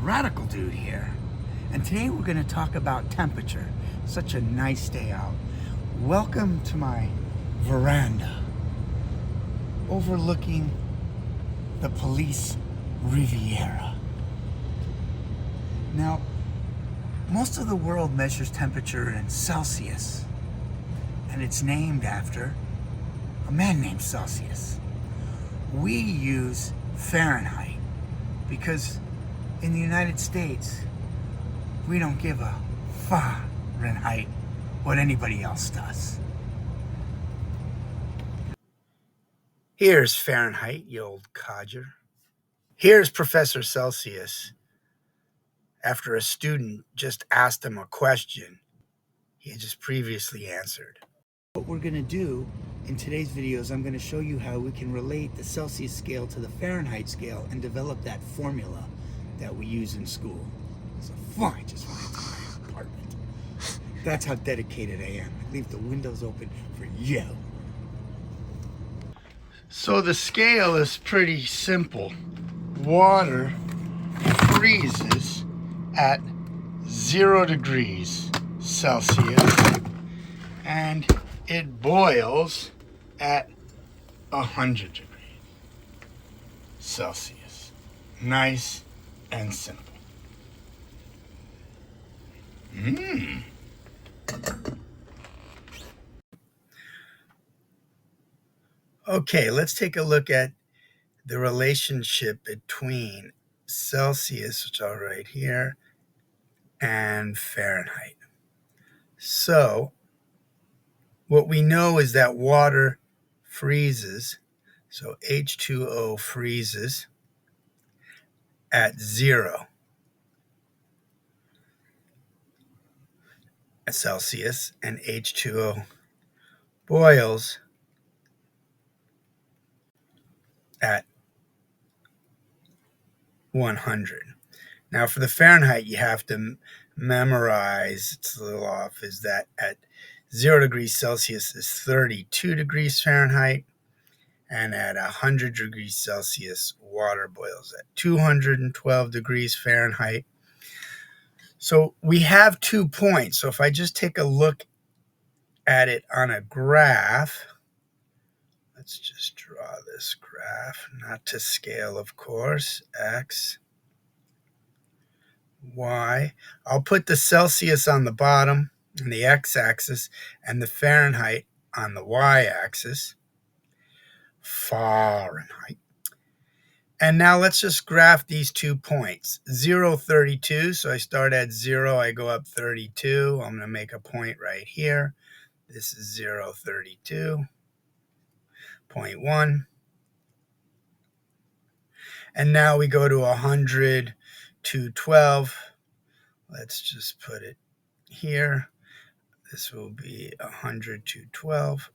Radical Dude here, and today we're going to talk about temperature. Such a nice day out. Welcome to my veranda overlooking the Police Riviera. Now, most of the world measures temperature in Celsius, and it's named after a man named Celsius. We use Fahrenheit because in the United States, we don't give a Fahrenheit what anybody else does. Here's Fahrenheit, you old codger. Here's Professor Celsius after a student just asked him a question he had just previously answered. What we're going to do in today's video is I'm going to show you how we can relate the Celsius scale to the Fahrenheit scale and develop that formula that we use in school. So fine, just went into my apartment. That's how dedicated I am. I leave the windows open for you. So the scale is pretty simple. Water freezes at 0 degrees Celsius and it boils at 100 degrees Celsius. Nice and simple. Okay, let's take a look at the relationship between Celsius, which I'll write here, and Fahrenheit. So, what we know is that water freezes, so H2O freezes at 0 Celsius, and H2O boils at 100. Now for the Fahrenheit, you have to memorize, it's a little off, is that at 0 degrees Celsius is 32 degrees Fahrenheit, and at 100 degrees Celsius, water boils at 212 degrees Fahrenheit. So we have 2 points. So if I just take a look at it on a graph, let's just draw this graph, not to scale, of course, X, Y. I'll put the Celsius on the bottom, on the X-axis, and the Fahrenheit on the Y-axis. Fahrenheit. And now let's just graph these 2 points. 0, 32, so I start at 0, I go up 32. I'm going to make a point right here. This is 0, 32. 0.1. And now we go to 100, 212. Let's just put it here. This will be 100, 212.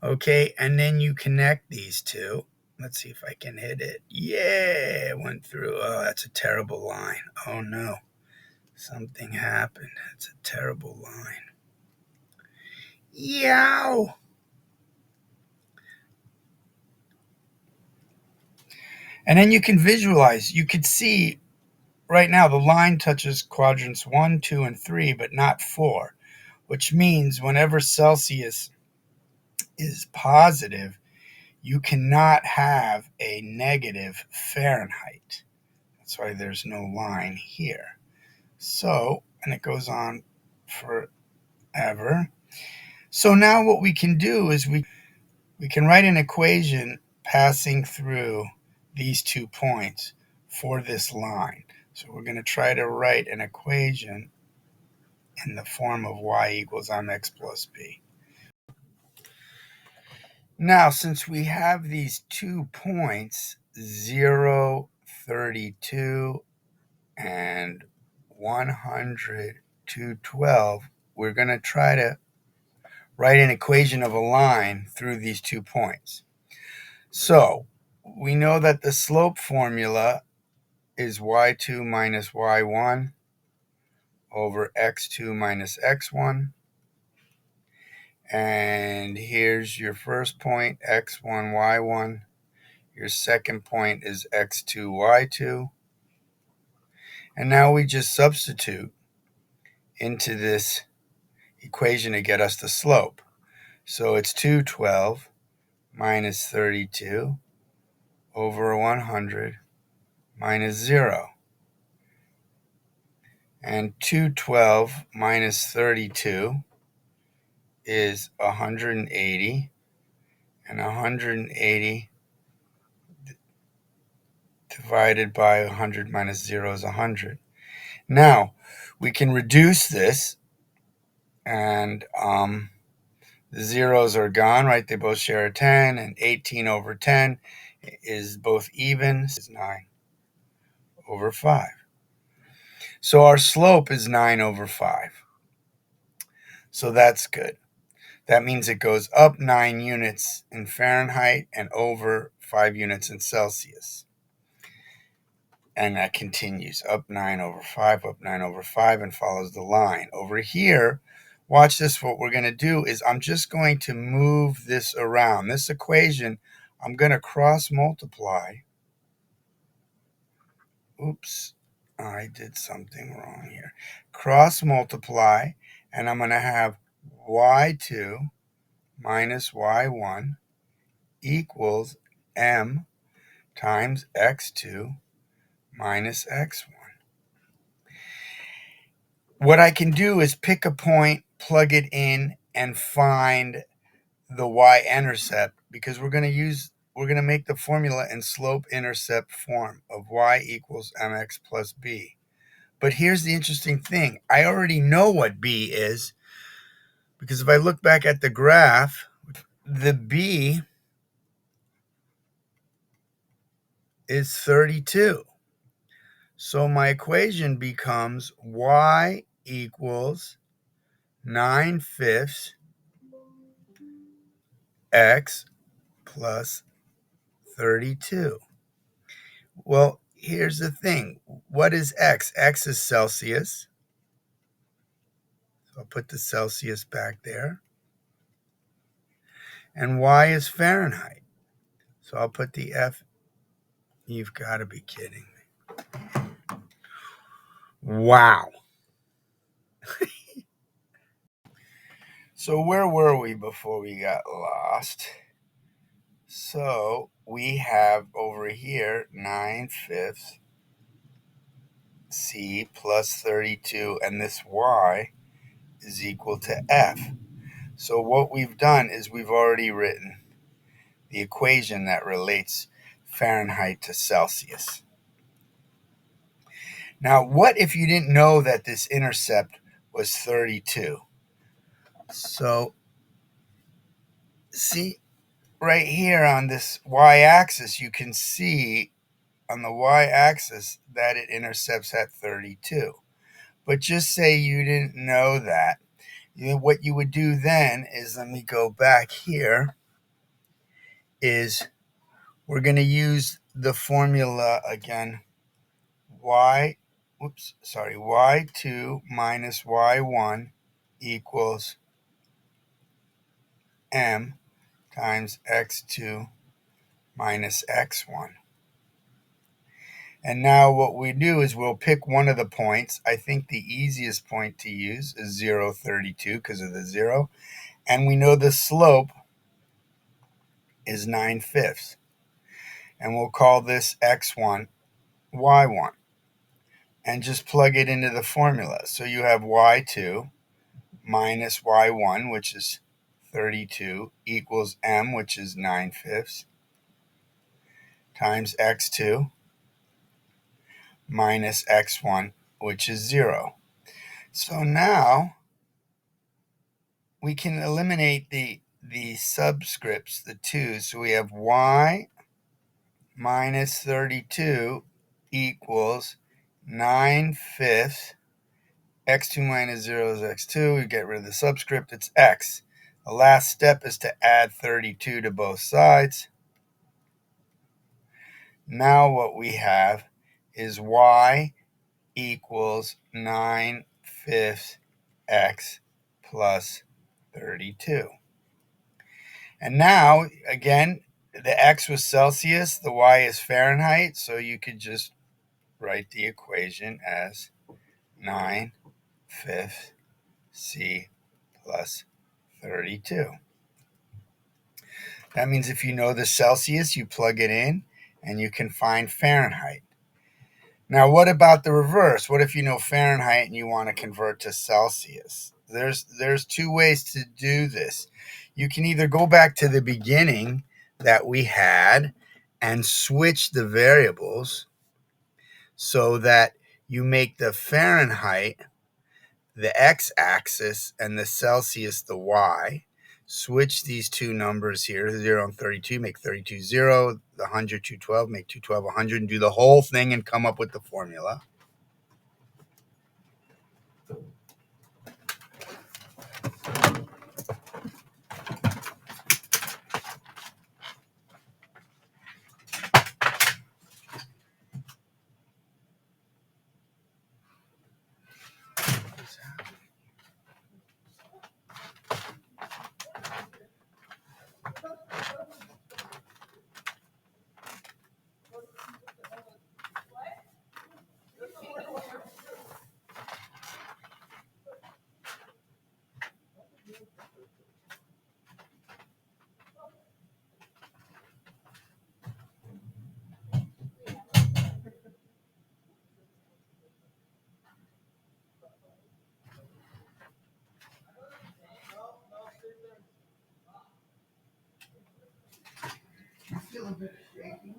Okay, and then you connect these two. Let's see if I can hit it. Yeah, it went through. Oh, that's a terrible line. Oh no, something happened. It's a terrible line. Yow! And then you can visualize. You could see right now the line touches quadrants 1, 2, and 3, but not 4, which means whenever Celsius is positive, you cannot have a negative Fahrenheit. That's why there's no line here. So, and it goes on forever. So now what we can do is we can write an equation passing through these 2 points for this line. So we're going to try to write an equation in the form of y equals mx plus b. Now, since we have these 2 points, 0, 32, and 100, 212, we're going to try to write an equation of a line through these 2 points. So we know that the slope formula is y2 minus y1 over x2 minus x1. And here's your first point, x1, y1. Your second point is x2, y2. And now we just substitute into this equation to get us the slope. So it's 212 minus 32 over 100 minus 0. And 212 minus 32 is 180. And 180 divided by 100 minus 0 is 100. Now, we can reduce this, and the zeros are gone, right? They both share a 10, and 18 over 10 is both even. It's 9 over 5. So our slope is 9 over 5. So that's good. That means it goes up 9 units in Fahrenheit and over 5 units in Celsius. And that continues up 9 over 5, up 9 over 5, and follows the line. Over here, watch this. What we're going to do is I'm just going to move this around. This equation, I'm going to cross multiply. Oops, I did something wrong here. Cross multiply, and I'm going to have y2 minus y1 equals m times x2 minus x1. What I can do is pick a point, plug it in, and find the y-intercept, because we're going to make the formula in slope-intercept form of y equals mx plus b. But here's the interesting thing. I already know what b is, because if I look back at the graph, the b is 32. So my equation becomes y equals 9/5 x plus 32. Well, here's the thing. What is x? X is Celsius. So I'll put the Celsius back there. And y is Fahrenheit. So I'll put the F. You've got to be kidding me. Wow. So where were we before we got lost? So we have over here 9/5 c plus 32, and this y is equal to f. So what we've done is we've already written the equation that relates Fahrenheit to Celsius. Now, what if you didn't know that this intercept was 32? So, see, right here on this y-axis, you can see on the y-axis that it intercepts at 32. But just say you didn't know that. What you would do then is, let me go back here, is we're going to use the formula again. y2 minus y1 equals m times x2 minus x1. And now what we do is we'll pick one of the points. I think the easiest point to use is 0, 32 because of the 0. And we know the slope is 9/5. And we'll call this x1, y1. And just plug it into the formula. So you have y2 minus y1, which is 32, equals m, which is 9/5, times x2 minus x1, which is 0. So now we can eliminate the subscripts, the 2's. So we have y minus 32 equals 9/5. x2 minus 0 is x2. We get rid of the subscript. It's x. The last step is to add 32 to both sides. Now what we have is y equals 9/5 x plus 32. And now, again, the X was Celsius, the Y is Fahrenheit, so you could just write the equation as 9/5 C plus 32. That means if you know the Celsius, you plug it in and you can find Fahrenheit. Now, what about the reverse? What if you know Fahrenheit and you want to convert to Celsius? There's two ways to do this. You can either go back to the beginning that we had and switch the variables so that you make the Fahrenheit the x-axis and the Celsius the y. Switch these two numbers here, 0 and 32, make 32 0, the 100 212, make 212 100, and do the whole thing and come up with the formula. I feel a bit shaky.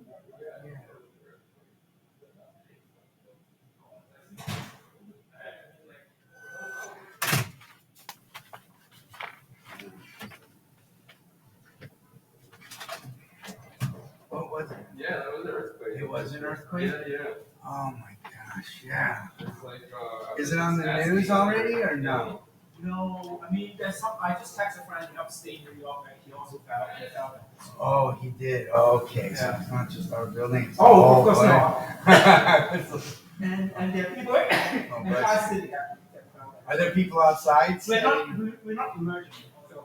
What was it? Yeah, that was an earthquake. It was an earthquake? Yeah. Oh my gosh, yeah. It's like, Is it on the news already or no? No, I mean, there's some. I just texted a friend in upstate New York, and he also felt it. Oh, he did. Okay, so it's not just our building. It's Oh, all of course not. And there are people in bless Tri City. Are there people outside We're not. standing? We're not emerging. So,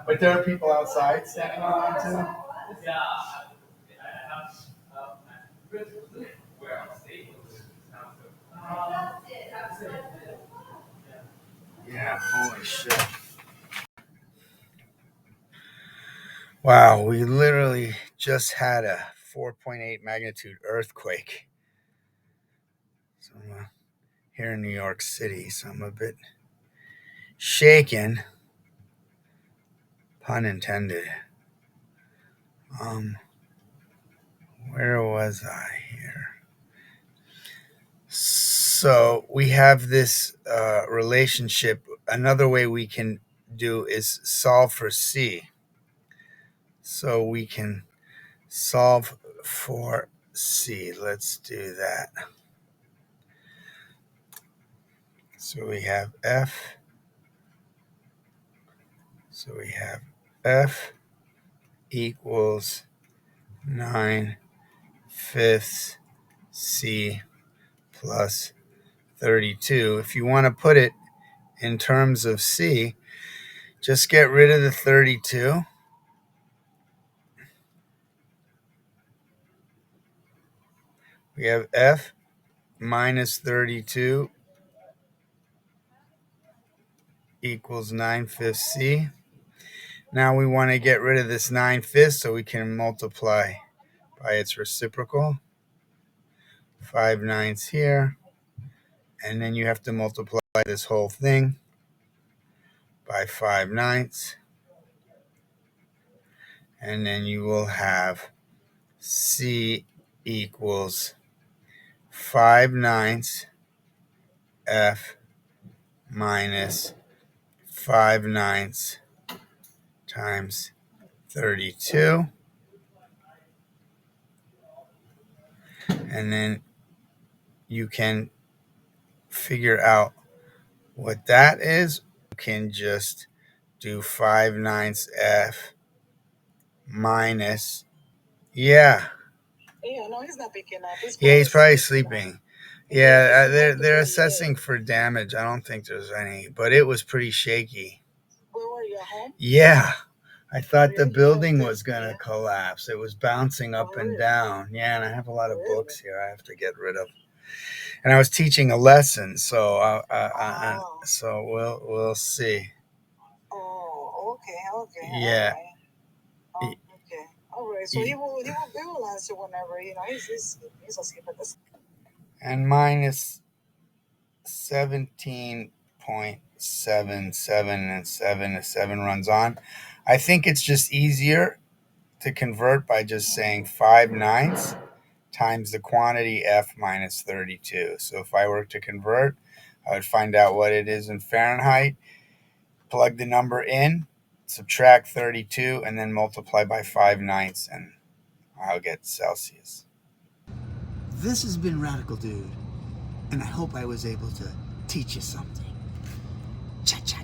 But there are people outside standing around too? yeah. where upstate was it? Yeah, holy shit. Wow, we literally just had a 4.8 magnitude earthquake. So I'm here in New York City, so I'm a bit shaken, pun intended. Where was I here? So we have this relationship. Another way we can do is solve for C. So we can solve for C. Let's do that. So we have F. So we have F equals 9/5 C plus 32. If you want to put it in terms of C, just get rid of the 32. We have F minus 32 equals 9/5 C. Now we want to get rid of this 9/5 so we can multiply by its reciprocal. 5/9 here. And then you have to multiply this whole thing by 5/9. And then you will have C equals 5/9 F minus 5/9 times 32. And then you can figure out what that is. You can just do 5/9 F minus, yeah. Yeah, no, he's not picking up. He's probably sleeping. Yeah, they're assessing for damage. I don't think there's any, but it was pretty shaky. Where were you at home? Yeah, I thought the Really? building That's was going to yeah. collapse. It was bouncing up and Really? down. Yeah, and I have a lot of Really? books here I have to get rid of. And I was teaching a lesson, so Oh. so we'll see. Oh. Okay. Okay. All Yeah. right. Oh. Okay. All right. So he will answer whenever he's asleep at the. And minus 17.77 and 7 runs on. I think it's just easier to convert by just saying 5/9 times the quantity F minus 32. So if I were to convert, I would find out what it is in Fahrenheit, plug the number in, subtract 32, and then multiply by 5/9, and I'll get Celsius. This has been Radical Dude, and I hope I was able to teach you something. Cha-cha.